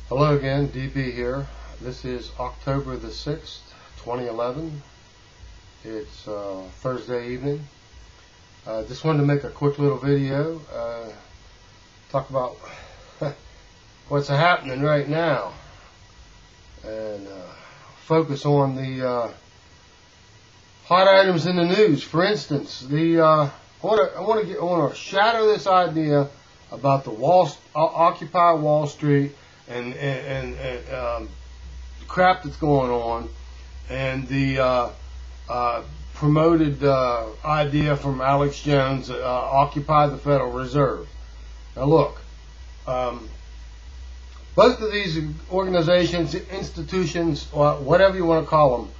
Hello again, DB here. This is October the 6th, 2011. It's Thursday evening. Just wanted to make a quick little video, talk about what's happening right now, and focus on the hot items in the news. For instance, I want to shadow this idea about the Occupy Wall Street and the crap that's going on, and the promoted idea from Alex Jones, Occupy the Federal Reserve. Now look, both of these organizations, institutions, or whatever you want to call them,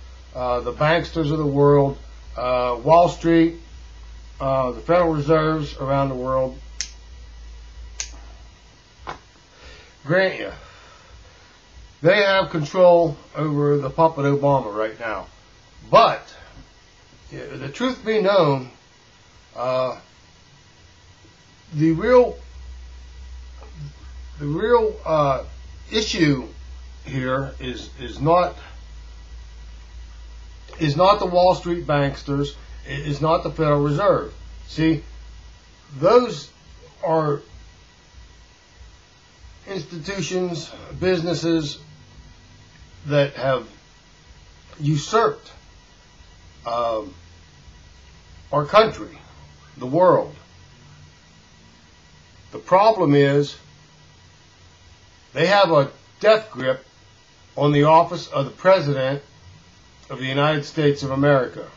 the banksters of the world, Wall Street, the Federal Reserves around the world, grant you, they have control over the puppet Obama right now. But the truth be known, the real issue here is not the Wall Street banksters, is not the Federal Reserve. See, those are institutions, businesses that have usurped our country, the world. The problem is they have a death grip on the office of the President of the United States of America.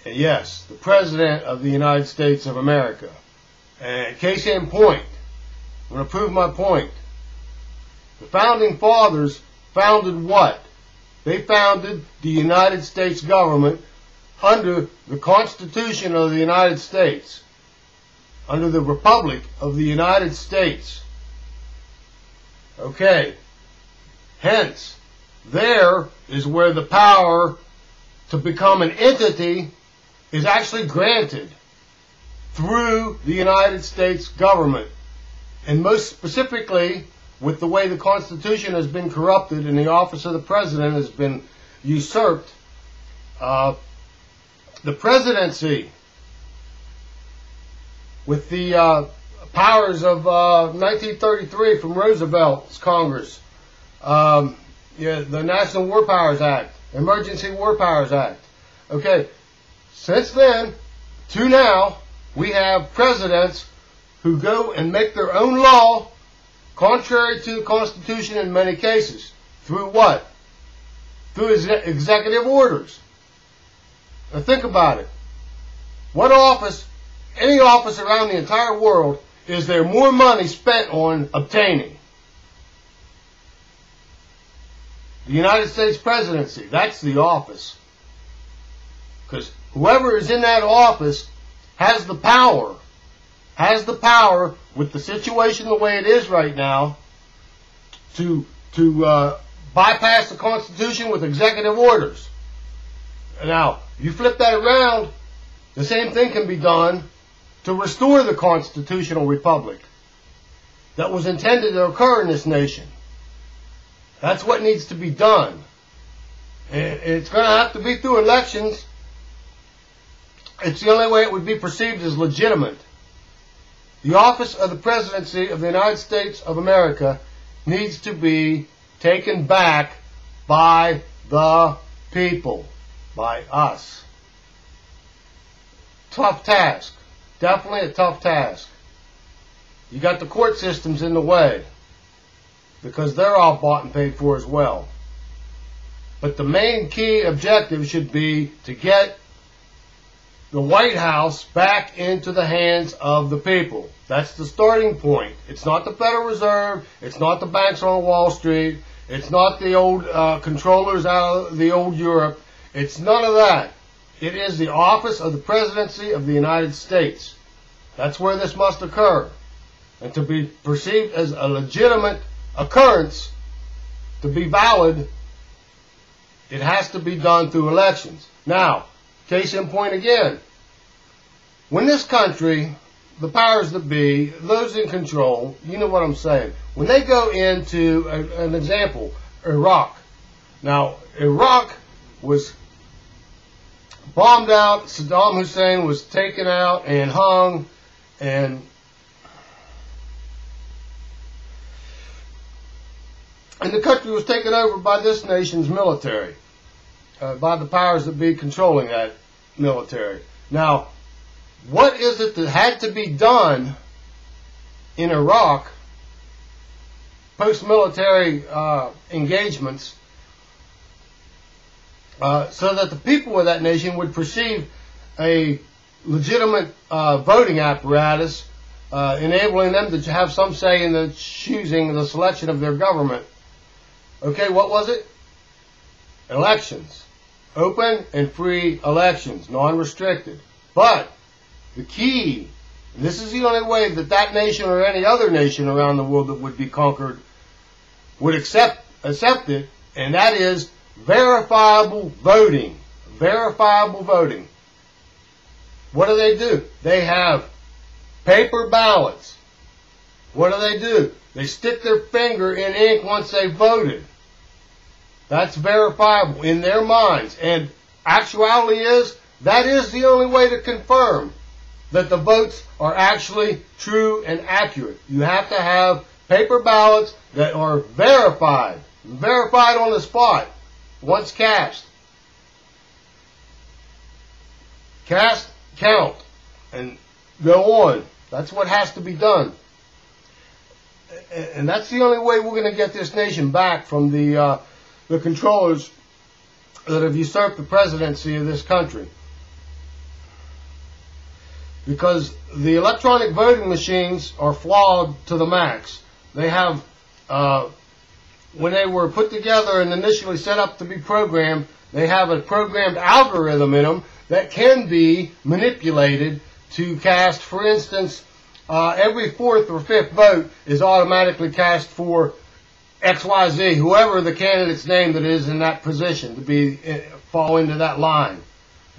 And yes, the President of the United States of America. And case in point, I'm going to prove my point. The Founding Fathers founded what? They founded the United States government under the Constitution of the United States, under the Republic of the United States. Okay. Hence, there is where the power to become an entity is actually granted, through the United States government. And most specifically, with the way the Constitution has been corrupted and the office of the President has been usurped, the Presidency, with the powers of 1933 from Roosevelt's Congress, the National War Powers Act, Emergency War Powers Act. Okay, since then to now, we have presidents who go and make their own law contrary to the Constitution in many cases. Through what? Through executive orders. Now think about it. What office, any office around the entire world, is there more money spent on obtaining? The United States Presidency. That's the office. Because whoever is in that office has the power with the situation the way it is right now to bypass the Constitution with executive orders. Now, you flip that around, the same thing can be done to restore the constitutional republic that was intended to occur in this nation. That's what needs to be done. It's going to have to be through elections. It's the only way it would be perceived as legitimate. The office of the Presidency of the United States of America needs to be taken back by the people, by us. Tough task. Definitely a tough task. You got the court systems in the way, because they're all bought and paid for as well. But the main key objective should be to get the White House back into the hands of the people. That's the starting point. It's not the Federal Reserve. It's not the banks on Wall Street. It's not the old controllers out of the old Europe. It's none of that. It is the office of the Presidency of the United States. That's where this must occur. And to be perceived as a legitimate occurrence, to be valid, it has to be done through elections. Now, case in point again, when this country the powers that be, those in control, you know what I'm saying, when they go into, an example, Iraq. Now, Iraq was bombed out, Saddam Hussein was taken out and hung, and the country was taken over by this nation's military, by the powers that be controlling that military. Now, what is it that had to be done in Iraq, post-military engagements, so that the people of that nation would perceive a legitimate voting apparatus, enabling them to have some say in the choosing, the selection of their government? Okay, what was it? Elections. Open and free elections, non-restricted. But the key, and this is the only way that that nation or any other nation around the world that would be conquered would accept it, and that is verifiable voting. Verifiable voting. What do? They have paper ballots. What do? They stick their finger in ink once they've voted. That's verifiable in their minds. And actuality is, that is the only way to confirm that the votes are actually true and accurate. You have to have paper ballots that are verified. Verified on the spot. Once cast. Cast, count, and go on. That's what has to be done. And that's the only way we're going to get this nation back from the controllers that have usurped the presidency of this country. Because the electronic voting machines are flawed to the max. They have, when they were put together and initially set up to be programmed, they have a programmed algorithm in them that can be manipulated to cast, for instance, every fourth or fifth vote is automatically cast for XYZ, whoever the candidate's name that is in that position to fall into that line.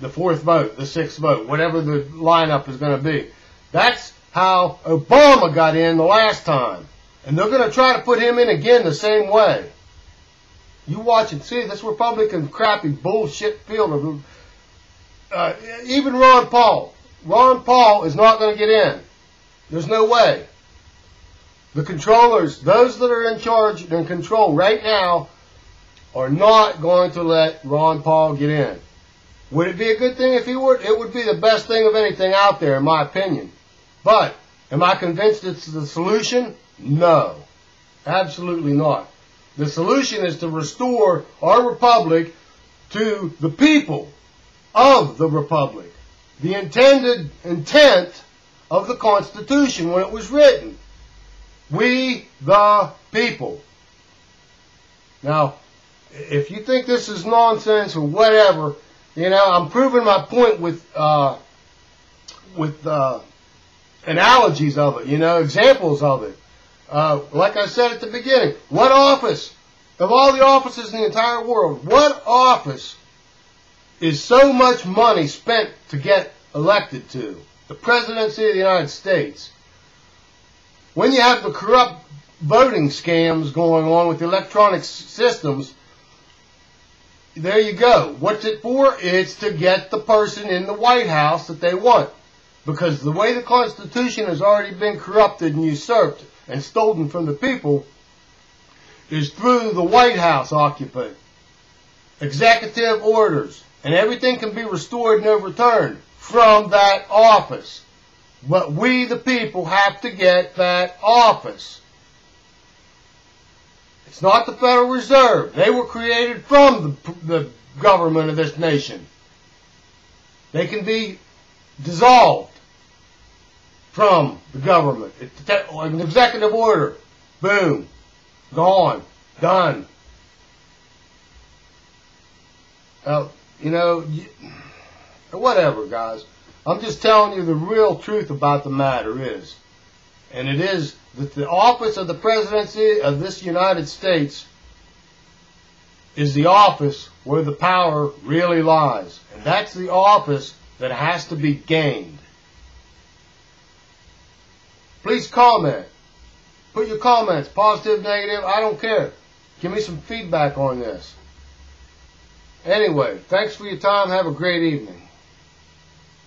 The fourth vote, the sixth vote, whatever the lineup is going to be. That's how Obama got in the last time. And they're going to try to put him in again the same way. You watch and see this Republican crappy bullshit field of even Ron Paul. Ron Paul is not going to get in. There's no way. The controllers, those that are in charge and control right now, are not going to let Ron Paul get in. Would it be a good thing if he would? It would be the best thing of anything out there, in my opinion. But, am I convinced it's the solution? No. Absolutely not. The solution is to restore our republic to the people of the republic. The intended intent of the Constitution when it was written. We the people. Now, if you think this is nonsense or whatever, you know, I'm proving my point with analogies of it, you know, examples of it. Like I said at the beginning, what office, of all the offices in the entire world, what office is so much money spent to get elected to? The Presidency of the United States. When you have the corrupt voting scams going on with the electronic systems, there you go. What's it for? It's to get the person in the White House that they want. Because the way the Constitution has already been corrupted and usurped and stolen from the people is through the White House occupant. Executive orders. And everything can be restored and overturned from that office. But we, the people, have to get that office. It's not the Federal Reserve. They were created from the government of this nation. They can be dissolved from the government. An executive order. Boom. Gone. Done. You know, whatever, guys. I'm just telling you the real truth about the matter is. And it is that the office of the presidency of this United States is the office where the power really lies. And that's the office that has to be gained. Please comment. Put your comments, positive, negative, I don't care. Give me some feedback on this. Anyway, thanks for your time. Have a great evening.